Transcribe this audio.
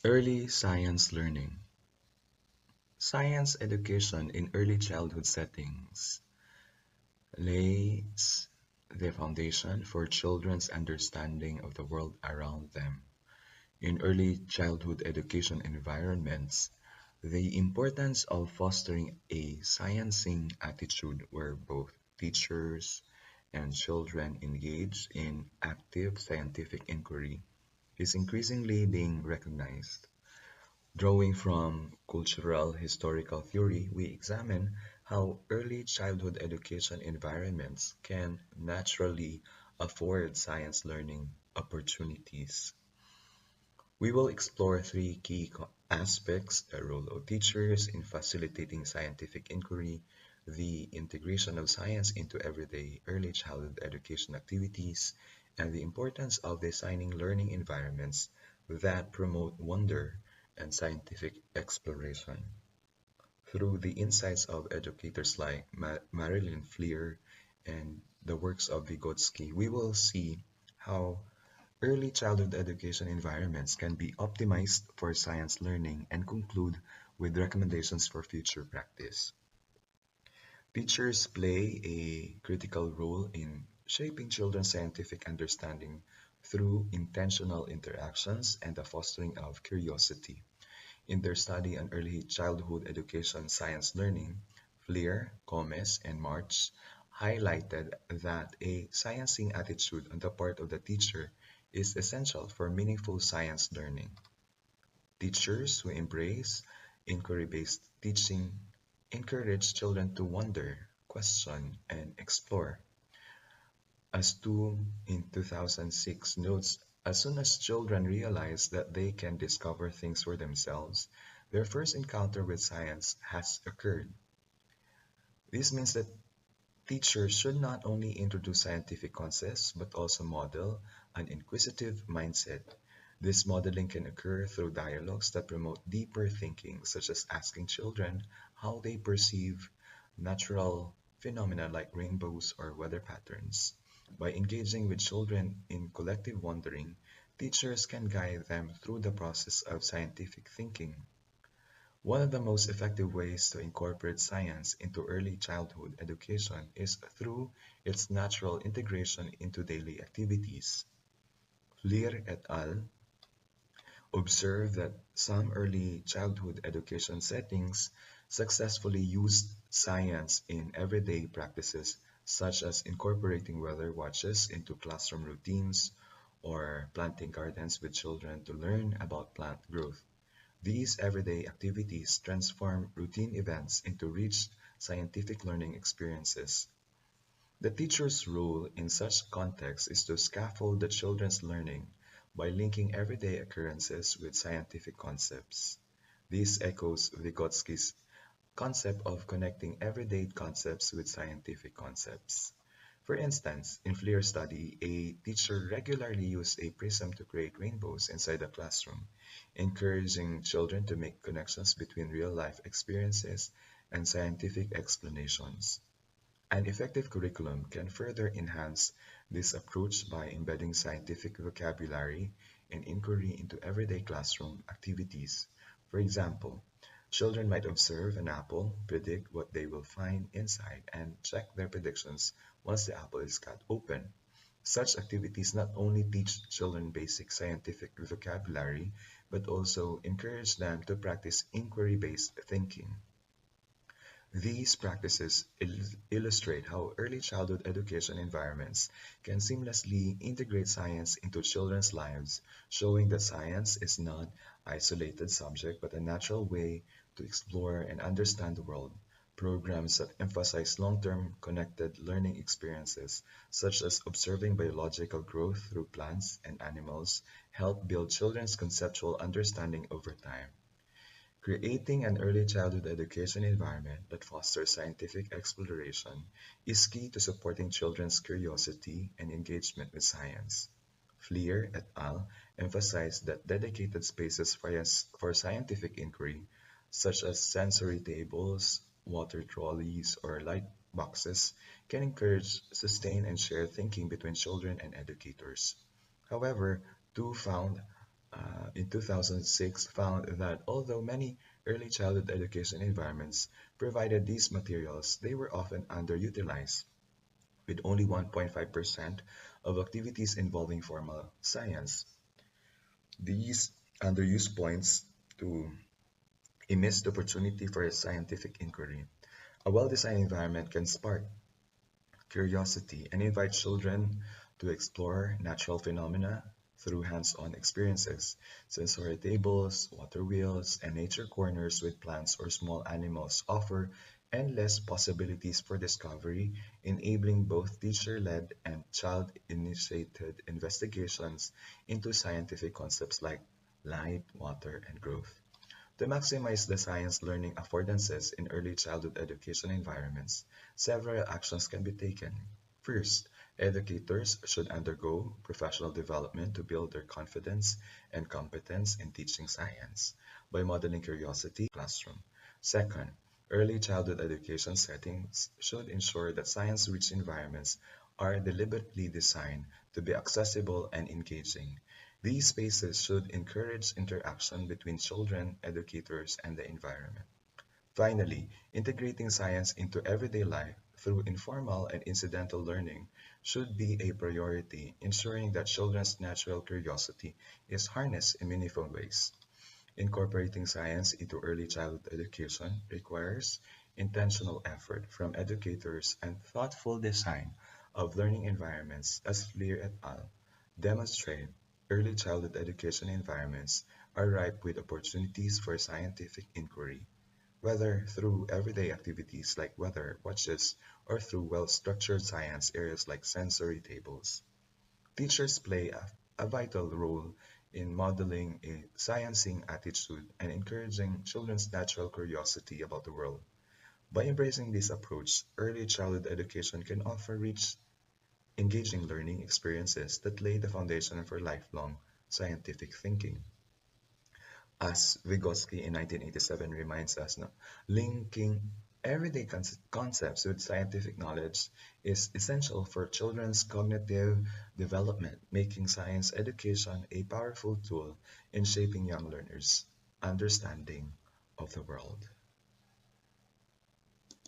Early science learning. Science education in early childhood settings lays the foundation for children's understanding of the world around them. In early childhood education environments, the importance of fostering a sciencing attitude where both teachers and children engage in active scientific inquiry is increasingly being recognized. Drawing from cultural historical theory, we examine how early childhood education environments can naturally afford science learning opportunities. We will explore three key aspects: the role of teachers in facilitating scientific inquiry, the integration of science into everyday early childhood education activities, and the importance of designing learning environments that promote wonder and scientific exploration. Through the insights of educators like Marilyn Fleer and the works of Vygotsky, we will see how early childhood education environments can be optimized for science learning and conclude with recommendations for future practice. Teachers play a critical role in shaping children's scientific understanding through intentional interactions and the fostering of curiosity. In their study on early childhood education science learning, Fleer, Gomez, and March highlighted that a sciencing attitude on the part of the teacher is essential for meaningful science learning. Teachers who embrace inquiry-based teaching encourage children to wonder, question, and explore. As Tu in 2006 notes, as soon as children realize that they can discover things for themselves, their first encounter with science has occurred. This means that teachers should not only introduce scientific concepts but also model an inquisitive mindset. This modeling can occur through dialogues that promote deeper thinking, such as asking children how they perceive natural phenomena like rainbows or weather patterns. By engaging with children in collective wondering, teachers can guide them through the process of scientific thinking. One of the most effective ways to incorporate science into early childhood education is through its natural integration into daily activities. Lear et al. Observed that some early childhood education settings successfully used science in everyday practices, such as incorporating weather watches into classroom routines or planting gardens with children to learn about plant growth. These everyday activities transform routine events into rich scientific learning experiences. The teacher's role in such contexts is to scaffold the children's learning by linking everyday occurrences with scientific concepts. This echoes Vygotsky's concept of connecting everyday concepts with scientific concepts. For instance, in Fleer's study, a teacher regularly used a prism to create rainbows inside the classroom, encouraging children to make connections between real-life experiences and scientific explanations. An effective curriculum can further enhance this approach by embedding scientific vocabulary and inquiry into everyday classroom activities. For example, children might observe an apple, predict what they will find inside, and check their predictions once the apple is cut open. Such activities not only teach children basic scientific vocabulary, but also encourage them to practice inquiry-based thinking. These practices illustrate how early childhood education environments can seamlessly integrate science into children's lives, showing that science is not an isolated subject but a natural way to explore and understand the world. Programs that emphasize long-term connected learning experiences, such as observing biological growth through plants and animals, help build children's conceptual understanding over time. Creating an early childhood education environment that fosters scientific exploration is key to supporting children's curiosity and engagement with science. Fleer et al. Emphasized that dedicated spaces for scientific inquiry, such as sensory tables, water trolleys, or light boxes, can encourage sustained and shared thinking between children and educators. However, two found in 2006 found that although many early childhood education environments provided these materials, they were often underutilized, with only 1.5% of activities involving formal science. These underuse points to a missed opportunity for a scientific inquiry. A well-designed environment can spark curiosity and invite children to explore natural phenomena through hands-on experiences. Sensory tables, water wheels, and nature corners with plants or small animals offer endless possibilities for discovery, enabling both teacher-led and child-initiated investigations into scientific concepts like light, water, and growth. To maximize the science learning affordances in early childhood education environments, several actions can be taken. First, educators should undergo professional development to build their confidence and competence in teaching science by modeling curiosity classroom. Second, early childhood education settings should ensure that science-rich environments are deliberately designed to be accessible and engaging. These spaces should encourage interaction between children, educators, and the environment. Finally, integrating science into everyday life through informal and incidental learning should be a priority, ensuring that children's natural curiosity is harnessed in meaningful ways. Incorporating science into early childhood education requires intentional effort from educators and thoughtful design of learning environments, as Fleer et al. Demonstrate. Early childhood education environments are ripe with opportunities for scientific inquiry, whether through everyday activities like weather watches or through well-structured science areas like sensory tables. Teachers play a vital role in modeling a sciencing attitude and encouraging children's natural curiosity about the world. By embracing this approach, early childhood education can offer rich, engaging learning experiences that lay the foundation for lifelong scientific thinking. As Vygotsky in 1987 reminds us, no, linking everyday concepts with scientific knowledge is essential for children's cognitive development, making science education a powerful tool in shaping young learners' understanding of the world.